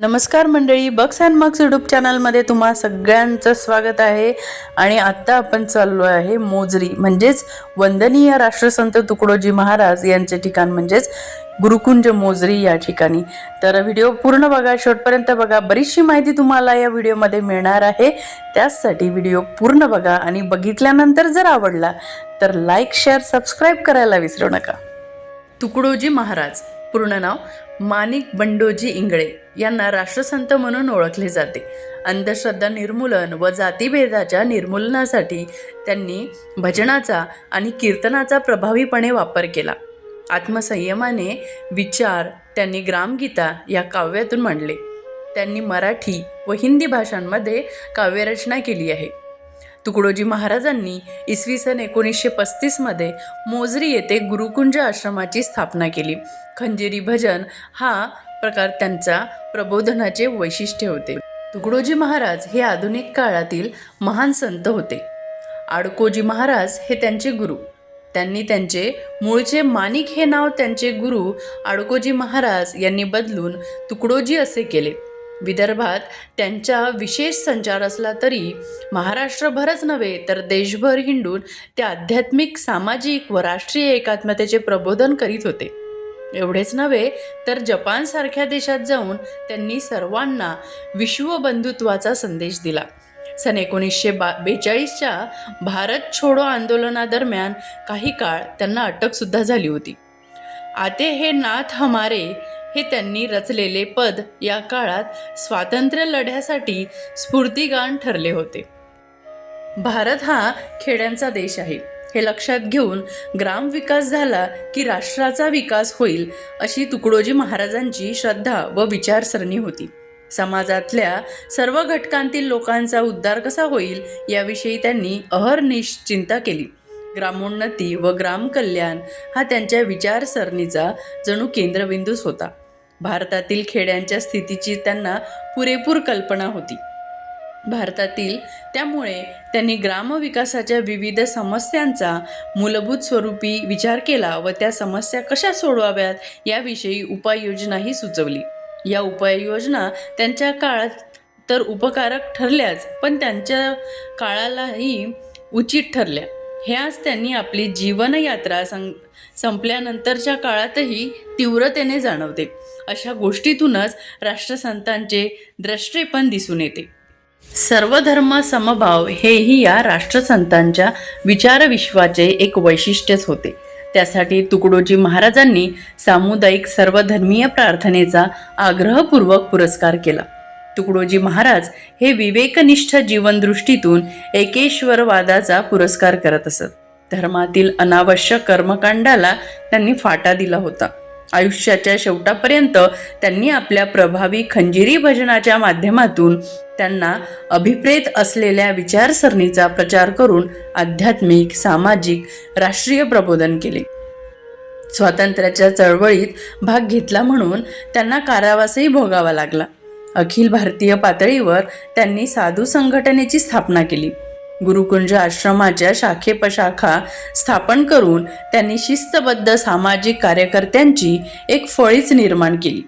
नमस्कार मंडळी, बक्स and मक्स YouTube चॅनलमध्ये तुम्हा सगळ्यांचं स्वागत आहे. आणि आत्ता आपण चाललो आहे मोजरी म्हणजेच वंदनीय राष्ट्रसंत तुकडोजी महाराज यांचे ठिकाण म्हणजेच गुरुकुंज मोजरी या ठिकाणी. तर व्हिडिओ पूर्ण बघा, शेवटपर्यंत बघा, बरीचशी माहिती तुम्हाला या व्हिडिओमध्ये मिळणार आहे. त्याचसाठी व्हिडिओ पूर्ण बघा आणि बघितल्यानंतर जर आवडला तर लाईक, शेअर, सबस्क्राईब करायला विसरू नका. तुकडोजी महाराज पूर्ण नाव माणिक बंडोजी इंगळे यांना राष्ट्रसंत म्हणून ओळखले जाते. अंधश्रद्धा निर्मूलन व जातीभेदाच्या निर्मूलनासाठी त्यांनी भजनाचा आणि कीर्तनाचा प्रभावीपणे वापर केला. आत्मसंयमाने विचार त्यांनी ग्रामगीता या काव्यातून मांडले. त्यांनी मराठी व हिंदी भाषांमध्ये काव्यरचना केली आहे. तुकडोजी महाराजांनी इसवी सन 1935 मोजरी येथे गुरुकुंज आश्रमाची स्थापना केली. खंजिरी भजन हा प्रकार त्यांचा प्रबोधनाचे वैशिष्ट्य होते. तुकडोजी महाराज हे आधुनिक काळातील महान संत होते. आडकोजी महाराज हे त्यांचे गुरु. त्यांनी त्यांचे मूळचे माणिक हे नाव त्यांचे गुरु आडकोजी महाराज यांनी बदलून तुकडोजी असे केले. विदर्भात त्यांचा विशेष संचार असला तरी महाराष्ट्रभरच नव्हे तर देशभर हिंडून ते आध्यात्मिक, सामाजिक व राष्ट्रीय एकात्मतेचे प्रबोधन करीत होते. एवढेच नव्हे तर जपानसारख्या देशात जाऊन त्यांनी सर्वांना विश्वबंधुत्वाचा संदेश दिला. सन 1942च्या भारत छोडो आंदोलनादरम्यान काही काळ त्यांना अटकसुद्धा झाली होती. आते हे नाथ हमारे हे त्यांनी रचलेले पद या काळात स्वातंत्र्य लढ्यासाठी स्फूर्तिगान ठरले होते. भारत हा खेड्यांचा देश आहे हे लक्षात घेऊन ग्रामविकास झाला की राष्ट्राचा विकास होईल अशी तुकडोजी महाराजांची श्रद्धा व विचारसरणी होती. समाजातल्या सर्व घटकांतील लोकांचा उद्धार कसा होईल याविषयी त्यांनी अहर्निश चिंता केली. ग्रामोन्नती व ग्रामकल्याण हा त्यांच्या विचारसरणीचा जणू केंद्रबिंदूच होता. भारतातील खेड्यांच्या स्थितीची त्यांना पुरेपूर कल्पना होती. त्यामुळे त्यांनी ग्रामविकासाच्या विविध समस्यांचा मूलभूत स्वरूपी विचार केला व त्या समस्या कशा सोडवाव्यात याविषयी उपाययोजनाही सुचवली. या उपाययोजना त्यांच्या काळात तर उपकारक ठरल्याच, पण त्यांच्या काळालाही उचित ठरल्या. ह्याच त्यांनी आपली जीवनयात्रा संपल्यानंतरच्या काळातही तीव्रतेने जाणवते. अशा गोष्टीतूनच राष्ट्रसंतांचे द्रष्टेपण दिसून येते. सर्वधर्म समभाव हेही या राष्ट्रसंतांच्या विचारविश्वाचे एक वैशिष्ट्यच होते. त्यासाठी तुकडोजी महाराजांनी सामुदायिक सर्वधर्मीय प्रार्थनेचा आग्रहपूर्वक पुरस्कार केला. तुकडोजी महाराज हे विवेकनिष्ठ जीवनदृष्टीतून एकेश्वरवादाचा पुरस्कार करत असत. धर्मातील अनावश्यक कर्मकांडाला त्यांनी फाटा दिला होता. आयुष्याच्या शेवटापर्यंत त्यांनी आपल्या प्रभावी खंजिरी भजनाच्या माध्यमातून त्यांना अभिप्रेत असलेल्या विचारसरणीचा प्रचार करून आध्यात्मिक, सामाजिक, राष्ट्रीय प्रबोधन केले. स्वातंत्र्याच्या चळवळीत भाग घेतला म्हणून त्यांना कारावासही भोगावा लागला. अखिल भारतीय पातळीवर त्यांनी साधू संघटनेची स्थापना केली. गुरुकुंज आश्रमाच्या शाखेपशाखा स्थापन करून त्यांनी शिस्तबद्ध सामाजिक कार्यकर्त्यांची एक फळीच निर्माण केली.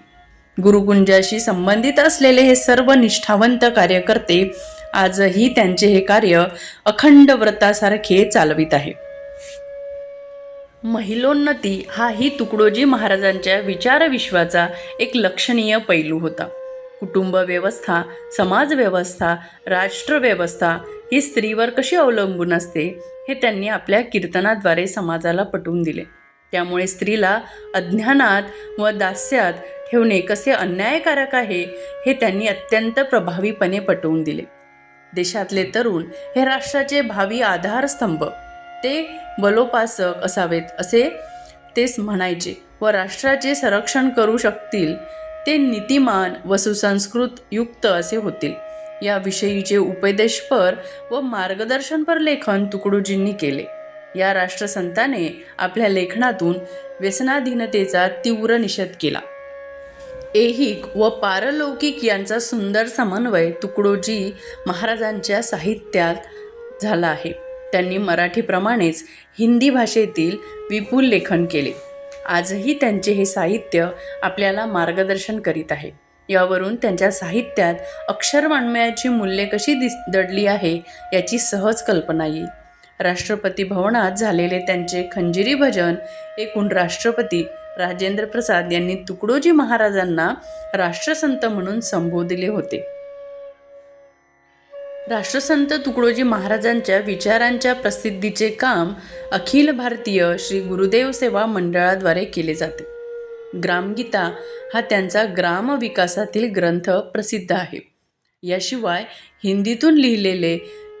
गुरुकुंजाशी संबंधित असलेले हे सर्व निष्ठावंत कार्यकर्ते आजही त्यांचे हे कार्य अखंड व्रतासारखे चालवित आहे. महिलोन्नती हाही तुकडोजी महाराजांच्या विचारविश्वाचा एक लक्षणीय पैलू होता. कुटुंब व्यवस्था, समाजव्यवस्था, राष्ट्रव्यवस्था ही स्त्रीवर कशी अवलंबून असते हे त्यांनी आपल्या कीर्तनाद्वारे समाजाला पटवून दिले. त्यामुळे स्त्रीला अज्ञानात व दास्यात ठेवणे कसे अन्यायकारक आहे हे त्यांनी अत्यंत प्रभावीपणे पटवून दिले. देशातले तरुण हे राष्ट्राचे भावी आधारस्तंभ, ते बलोपासक असावेत असे तेच म्हणायचे व राष्ट्राचे संरक्षण करू शकतील ते नीतिमान व सुसंस्कृत युक्त असे होतील. याविषयीचे उपदेशपर व मार्गदर्शनपर लेखन तुकडोजींनी केले. या राष्ट्रसंताने आपल्या लेखनातून व्यसनाधीनतेचा तीव्र निषेध केला. ऐहिक व पारलौकिक यांचा सुंदर समन्वय तुकडोजी महाराजांच्या साहित्यात झाला आहे. त्यांनी मराठीप्रमाणेच हिंदी भाषेतील विपुल लेखन केले. आजही त्यांचे हे साहित्य आपल्याला मार्गदर्शन करीत आहे. यावरून त्यांच्या साहित्यात अक्षरवाङ्मयाची मूल्ये कशी दडली आहे याची सहज कल्पना येईल. राष्ट्रपती भवनात झालेले त्यांचे खंजिरी भजन ऐकून राष्ट्रपती राजेंद्र प्रसाद यांनी तुकडोजी महाराजांना राष्ट्रसंत म्हणून संबोधिले होते. राष्ट्रसंत तुकडोजी महाराजांच्या विचारांच्या प्रसिद्धीचे काम अखिल भारतीय श्री गुरुदेव सेवा मंडळाद्वारे केले जाते. ग्रामगीता हा त्यांचा ग्राम विकासातील ग्रंथ प्रसिद्ध आहे. याशिवाय हिंदीतून लिहिलेले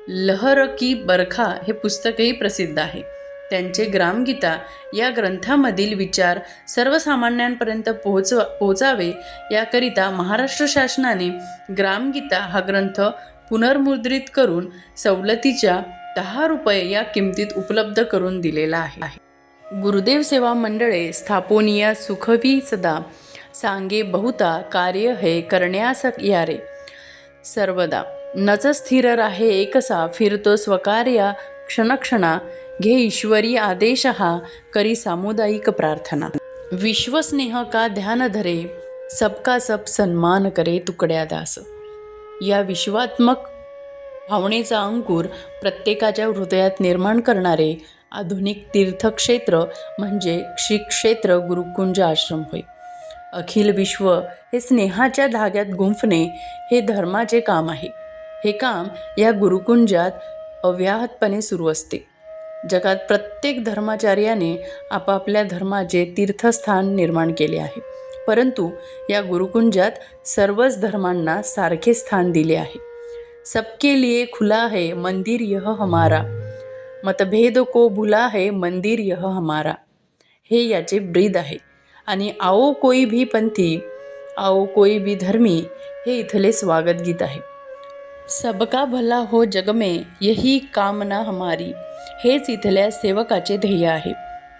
लहर की बरखा हे पुस्तकही प्रसिद्ध आहे. त्यांचे ग्रामगीता या ग्रंथामधील विचार सर्वसामान्यांपर्यंत पोहोचावे याकरिता महाराष्ट्र शासनाने ग्रामगीता हा ग्रंथ पुनर्मुद्रित करून सवलतीच्या 10 रुपये या किमतीत उपलब्ध करून दिलेला आहे. गुरुदेव सेवा मंडळे स्थापोनिया सुखवी सदा, सांगे बहुता कार्य हे करण्यास यारे. सर्वदा नच स्थिर राहे एकसा, फिरतो स्वकार्या क्षणक्षणा, घे ईश्वरी आदेश हा, करी सामुदायिक प्रार्थना. विश्वस्नेह का ध्यान धरे, सबका सब सन्मान करे तुकड्या दास. या विश्वात्मक भावनेचा अंकुर प्रत्येकाच्या हृदयात निर्माण करणारे आधुनिक तीर्थक्षेत्र म्हणजे श्री क्षेत्र गुरुकुंज आश्रम होय. अखिल विश्व हे स्नेहाच्या धाग्यात गुंफणे हे धर्माचे काम आहे. हे काम या गुरुकुंजात अव्याहतपणे सुरू असते. जगात प्रत्येक धर्माचार्याने आपापल्या धर्माचे तीर्थस्थान निर्माण केले आहे, परंतु या गुरुकुंजात सर्वच धर्मांना सारखे स्थान दिले आहे. सबके लिए खुला है मंदिर यह हमारा, मतभेद को भुला है मंदिर यह हमारा, हे याचे ब्रीद आहे. आणि आओ कोई भी पंथी, आओ कोई भी धर्मी हे इथले स्वागत गीत आहे. सबका भला हो जग में यही कामना हमारी, हेच इथल्या सेवकाचे ध्येय आहे.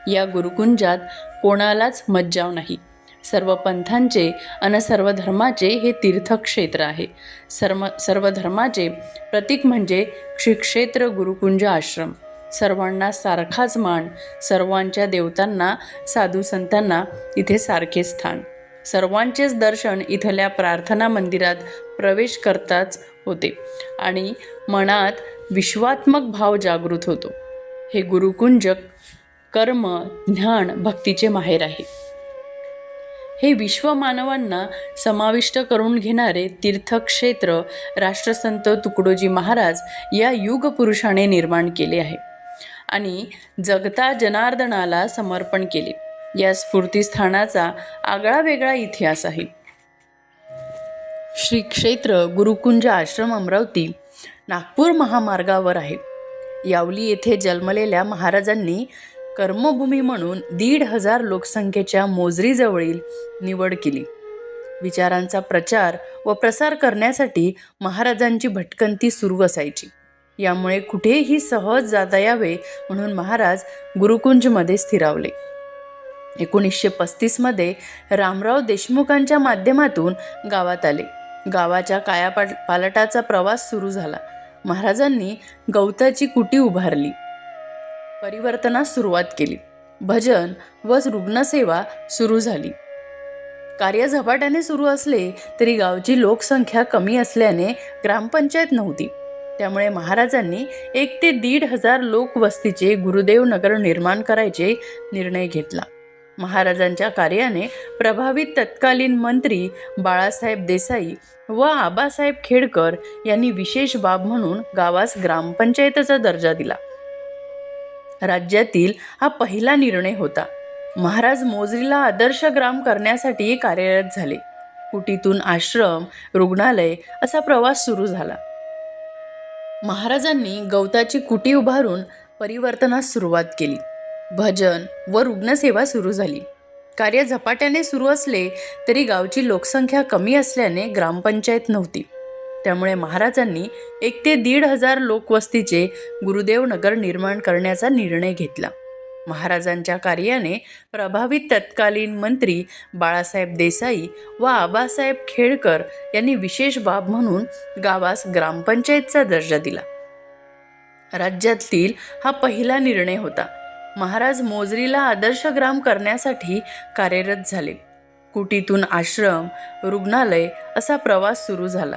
या गुरुकुंजात कोणालाच मज्जाव नाही. सर्व पंथांचे आणि सर्व धर्माचे हे तीर्थक्षेत्र आहे. सर्व धर्माचे प्रतीक म्हणजे श्री क्षेत्र गुरुकुंज आश्रम. सर्वांना सारखाच मान, सर्वांच्या देवतांना साधू संतांना इथे सारखे स्थान. सर्वांचेच दर्शन इथल्या प्रार्थना मंदिरात प्रवेश करताच होते आणि मनात विश्वात्मक भाव जागृत होतो. हे गुरुकुंज कर्म, ज्ञान, भक्तीचे माहेर आहे. हे विश्वमानवांना समाविष्ट करून घेणारे तीर्थक्षेत्र राष्ट्रसंत तुकडोजी महाराज या युगपुरुषाने निर्माण केले आहे आणि जगता जनार्दनाला समर्पण केले. या स्फूर्तिस्थानाचा आगळा वेगळा इतिहास आहे. श्री क्षेत्र गुरुकुंज आश्रम अमरावती नागपूर महामार्गावर आहे. यावली येथे जन्मलेल्या महाराजांनी कर्मभूमी म्हणून 1,500 लोकसंख्येच्या मोजरीजवळील निवड केली. विचारांचा प्रचार व प्रसार करण्यासाठी महाराजांची भटकंती सुरू असायची. यामुळे कुठेही सहज जाता यावे म्हणून महाराज गुरुकुंजमध्ये स्थिरावले. 1935 मध्ये रामराव देशमुखांच्या माध्यमातून गावात आले. गावाच्या कायापालटाचा प्रवास सुरू झाला. महाराजांनी गवताची कुटी उभारली, परिवर्तनास सुरुवात केली. भजन व रुग्णसेवा सुरू झाली. कार्य झपाट्याने सुरू असले तरी गावची लोकसंख्या कमी असल्याने ग्रामपंचायत नव्हती. त्यामुळे महाराजांनी 1 ते 1,500 लोकवस्तीचे गुरुदेव नगर निर्माण करायचे निर्णय घेतला. महाराजांच्या कार्याने प्रभावित तत्कालीन मंत्री बाळासाहेब देसाई व आबासाहेब खेडकर यांनी विशेष बाब म्हणून गावास ग्रामपंचायतीचा दर्जा दिला. राज्यातील हा पहिला निर्णय होता. महाराज मोजरीला आदर्श ग्राम करण्यासाठी कार्यरत झाले. कुटीतून आश्रम, रुग्णालय असा प्रवास सुरू झाला. महाराजांनी गवताची कुटी उभारून परिवर्तनास सुरुवात केली. भजन व रुग्णसेवा सुरू झाली. कार्य झपाट्याने सुरू असले तरी गावची लोकसंख्या कमी असल्याने ग्रामपंचायत नव्हती. त्यामुळे महाराजांनी 1 ते 1,500 लोकवस्तीचे गुरुदेव नगर निर्माण करण्याचा निर्णय घेतला. महाराजांच्या कार्याने प्रभावित तत्कालीन मंत्री बाळासाहेब देसाई व आबासाहेब खेडकर यांनी विशेष बाब म्हणून गावास ग्रामपंचायतचा दर्जा दिला. राज्यातील हा पहिला निर्णय होता. महाराज मोजरीला आदर्श ग्राम करण्यासाठी कार्यरत झाले. कुटीतून आश्रम, रुग्णालय असा प्रवास सुरू झाला.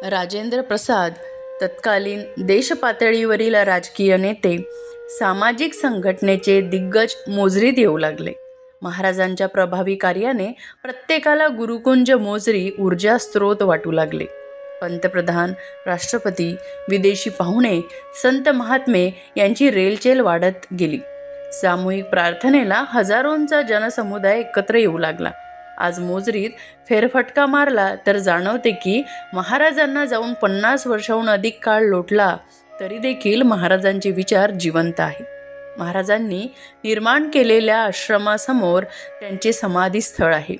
राजेंद्र प्रसाद तत्कालीन देशपातळीवरील राजकीय नेते, सामाजिक संघटनेचे दिग्गज मोजरीत येऊ लागले. महाराजांच्या प्रभावी कार्याने प्रत्येकाला गुरुकुंज मोजरी ऊर्जा स्रोत वाटू लागले. पंतप्रधान, राष्ट्रपती, विदेशी पाहुणे, संत महात्मे यांची रेलचेल वाढत गेली. सामूहिक प्रार्थनेला हजारोंचा जनसमुदाय एकत्र येऊ लागला. आज मोजरीत फेरफटका मारला तर जाणवते की महाराजांना जाऊन 50 वर्षाहून अधिक काळ लोटला तरी देखील महाराजांचे विचार जिवंत आहे. महाराजांनी निर्माण केलेल्या आश्रमासमोर त्यांचे समाधी स्थळ आहे.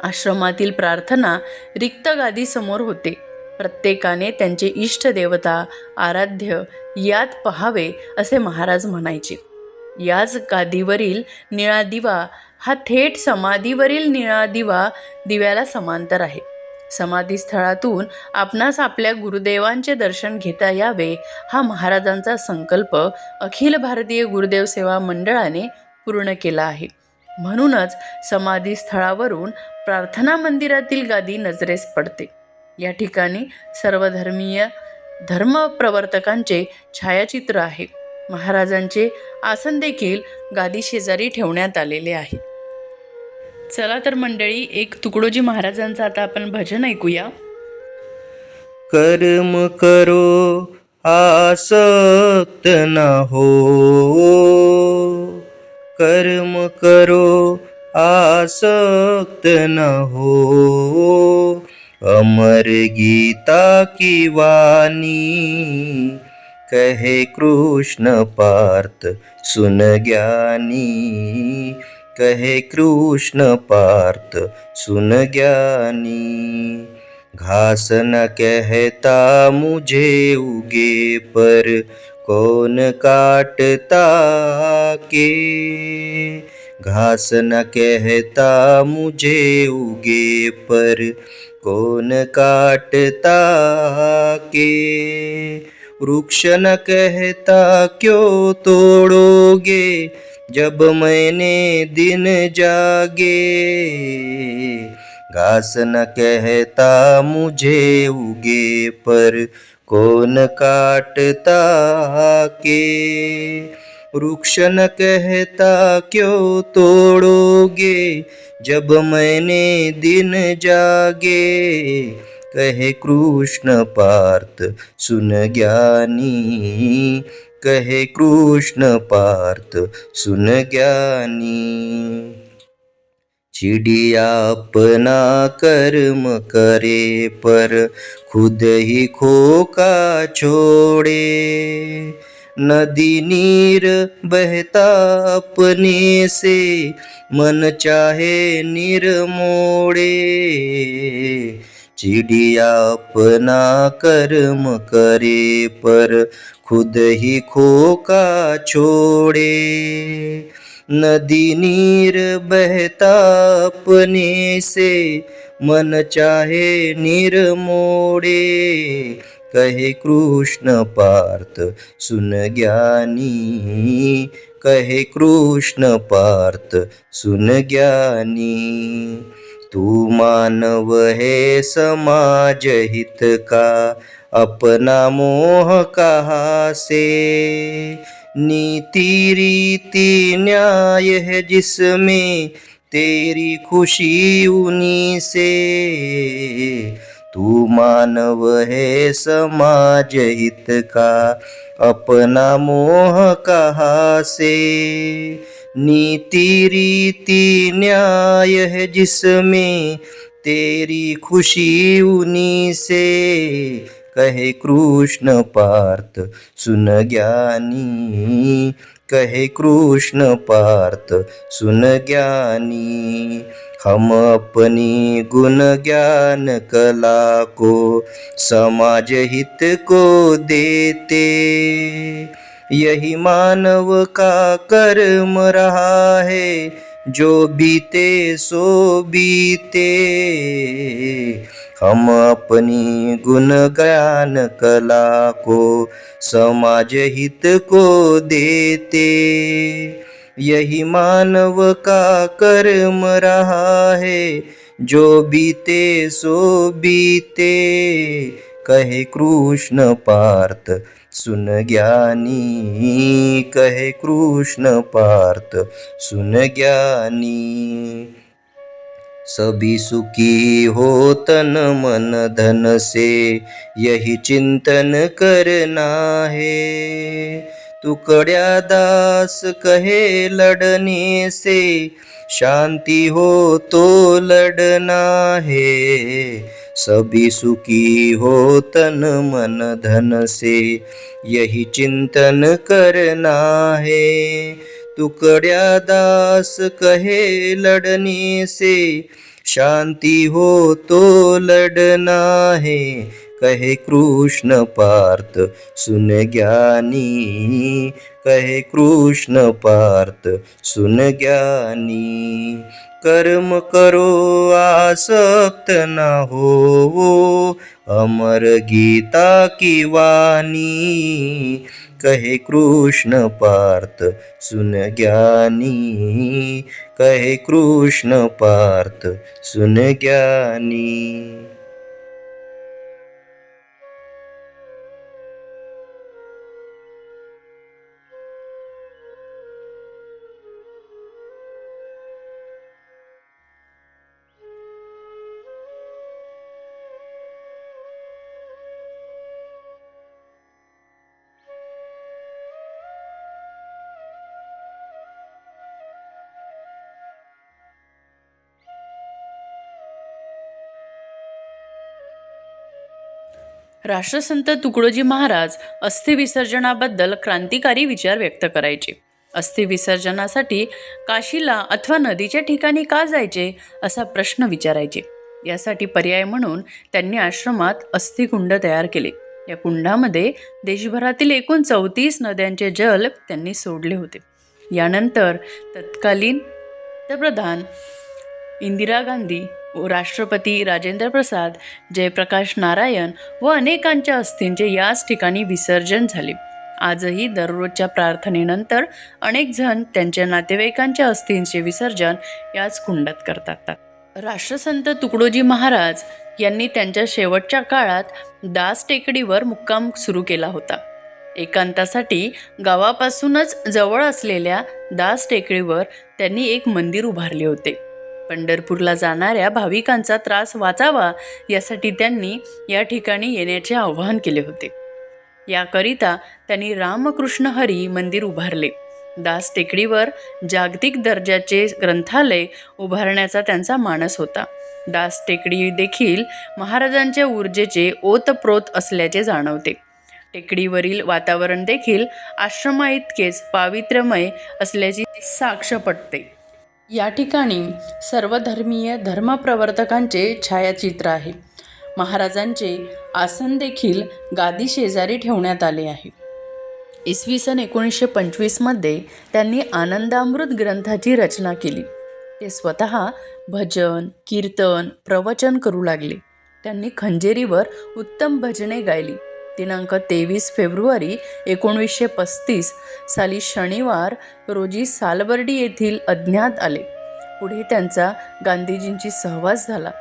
आश्रमातील प्रार्थना रिक्त गादीसमोर होते. प्रत्येकाने त्यांचे इष्ट देवता, आराध्य यात पहावे असे महाराज म्हणायचे. याच गादीवरील निळा दिवा हा थेट समाधीवरील निळा दिव्याला समांतर आहे. समाधीस्थळातून आपणास आपल्या गुरुदेवांचे दर्शन घेता यावे हा महाराजांचा संकल्प अखिल भारतीय गुरुदेव सेवा मंडळाने पूर्ण केला आहे. म्हणूनच समाधीस्थळावरून प्रार्थना मंदिरातील गादी नजरेस पडते. या ठिकाणी सर्वधर्मीय धर्मप्रवर्तकांचे छायाचित्र आहे. महाराजांचे आसन देखील गादी शेजारी ठेवण्यात आलेले आहे. चला तर मंडळी, एक तुकडोजी महाराजांचं आता आपण भजन ऐकूया. कर्म करो आसक्त न हो, कर्म करो आसक्त न हो, अमर गीता की वाणी कहे कृष्ण पार्थ सुन ज्ञानी, कहे कृष्ण पार्थ सुन ज्ञानी. घास न कहता मुझे उगे पर कौन काटता के, घास न कहता मुझे उगे पर कौन काटता के. वृक्ष न कहता क्यों तोड़ोगे जब मैंने दिन जागे, घास न कहता मुझे उगे पर कौन काटता के. वृक्ष न कहता क्यों तोड़ोगे जब मैंने दिन जागे, कहे कृष्ण पार्थ सुन ज्ञानी, कहे कृष्ण पार्थ सुन ज्ञानी. चिड़िया अपना कर्म करे पर खुद ही खोका छोड़े, नदी नीर बहता अपने से मन चाहे निर्मोड़े. चिड़िया अपना कर्म करे पर खुद ही खोका छोड़े, नदी नीर बहता अपने से मन चाहे निर्मोड़े, कहे कृष्ण पार्थ सुन ज्ञानी, कहे कृष्ण पार्थ सुन ज्ञानी. तू मानव है समाज हित का अपना मोह कहाँ से, नीति रीति न्याय है जिसमें तेरी खुशी उन्हीं से. तू मानव है समाज हित का, अपना मोह कहाँ से। नीति रीति न्याय है जिसमें, तेरी खुशी उन्हीं से। कहे कृष्ण पार्थ सुन ज्ञानी, कहे कृष्ण पार्थ सुन ज्ञानी। हम अपनी गुण ज्ञान कला को समाज हित को देते, यही मानव का कर्म रहा है, जो बीते सो बीते। हम अपनी गुण ज्ञान कला को समाज हित को देते, यही मानव का कर्म रहा है, जो बीते सो बीते। कहे कृष्ण पार्थ सुन ज्ञानी, कहे कृष्ण पार्थ सुन ज्ञानी। सभी सुखी हो तन मन धन से, यही चिंतन करना है। तुकड़िया दास कहे लड़ने से, शांति हो तो लड़ना है। सभी सुखी हो तन मन धन से, यही चिंतन करना है। तुकड़िया दास कहे लड़ने से, शांति हो तो लड़ना है। कहे कृष्ण पार्थ सुन ज्ञानी, कहे कृष्ण पार्थ सुन ज्ञानी। कर्म करो आसक्त न हो, अमर गीता की वाणी। कहे कृष्ण पार्थ सुन ज्ञानी, कहे कृष्ण पार्थ सुन ज्ञानी। राष्ट्रसंत तुकडोजी महाराज अस्थि विसर्जनाबद्दल क्रांतिकारी विचार व्यक्त करायचे. अस्थि विसर्जनासाठी काशीला अथवा नदीच्या ठिकाणी का जायचे असा प्रश्न विचारायचे. यासाठी पर्याय म्हणून त्यांनी आश्रमात अस्थिकुंड तयार केले. या कुंडामध्ये देशभरातील एकूण 34 नद्यांचे जल त्यांनी सोडले होते. यानंतर तत्कालीन पंतप्रधान इंदिरा गांधी, राष्ट्रपती राजेंद्र प्रसाद, जयप्रकाश नारायण व अनेकांच्या अस्थींचे याच ठिकाणी विसर्जन झाले. आजही दररोजच्या प्रार्थनेनंतर अनेक जण त्यांच्या नातेवाईकांच्या अस्थींचे विसर्जन याच कुंडात करतात. राष्ट्रसंत तुकडोजी महाराज यांनी त्यांच्या शेवटच्या काळात दास टेकडीवर मुक्काम सुरू केला होता. एकांतासाठी गावापासूनच जवळ असलेल्या दास टेकडीवर त्यांनी एक मंदिर उभारले होते. पंढरपूरला जाणाऱ्या भाविकांचा त्रास वाचावा यासाठी त्यांनी या ठिकाणी येण्याचे आवाहन केले होते. याकरिता त्यांनी रामकृष्ण हरी मंदिर उभारले. दास टेकडीवर जागतिक दर्जाचे ग्रंथालय उभारण्याचा त्यांचा मानस होता. दास टेकडी देखील महाराजांच्या ऊर्जेचे ओतप्रोत असल्याचे जाणवते. टेकडीवरील वातावरण देखील आश्रमाइतकेच पावित्र्यमय असल्याची साक्ष पटते. या ठिकाणी सर्वधर्मीय धर्मप्रवर्तकांचे छायाचित्र आहे. महाराजांचे आसन देखील गादी शेजारी ठेवण्यात आले आहे. इसवी सन 1925 त्यांनी आनंदामृत ग्रंथाची रचना केली. ते स्वतः भजन, कीर्तन, प्रवचन करू लागले. त्यांनी खंजेरीवर उत्तम भजने गायली. दिनांक 23 फेब्रुवारी 1935 साली शनिवार रोजी सालबर्डी येथील अज्ञात आले. पुढे त्यांचा गांधीजींशी सहवास झाला.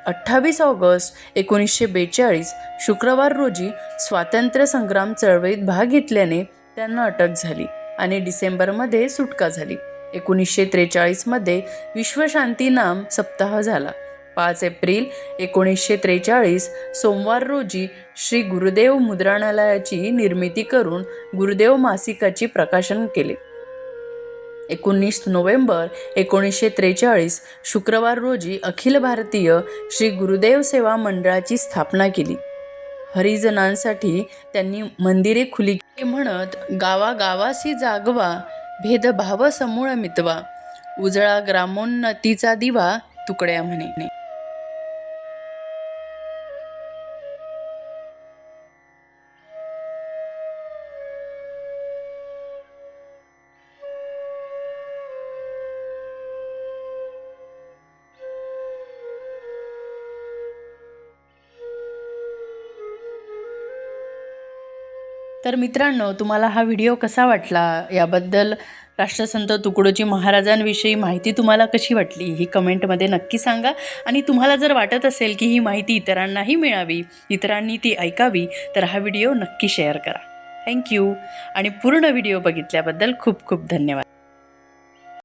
28 ऑगस्ट 1942 शुक्रवार रोजी स्वातंत्र्य संग्राम चळवळीत भाग घेतल्याने त्यांना अटक झाली आणि डिसेंबरमध्ये सुटका झाली. 1943 विश्वशांती नाम सप्ताह झाला. 5 एप्रिल 1943 सोमवार रोजी श्री गुरुदेव मुद्रणालयाची निर्मिती करून गुरुदेव मासिकाची प्रकाशन केले. 19 नोव्हेंबर 1943 शुक्रवार रोजी अखिल भारतीय श्री गुरुदेव सेवा मंडळाची स्थापना केली. हरिजनांसाठी त्यांनी मंदिरे खुली केली. म्हणत गावागावासी जागवा, भेदभाव समूळ मितवा, उजळा ग्रामोन्नतीचा दिवा तुकड्या म्हणे. तर मित्रांनो, तुम्हाला हा व्हिडिओ कसा वाटला, याबद्दल राष्ट्रसंत तुकडोजी महाराजांविषयी माहिती तुम्हाला कशी वाटली ही कमेंटमध्ये नक्की सांगा. आणि तुम्हाला जर वाटत असेल की ही माहिती इतरांनाही मिळावी, इतरांनी ती ऐकावी, तर हा व्हिडिओ नक्की शेअर करा. थँक्यू. आणि पूर्ण व्हिडिओ बघितल्याबद्दल खूप खूप धन्यवाद.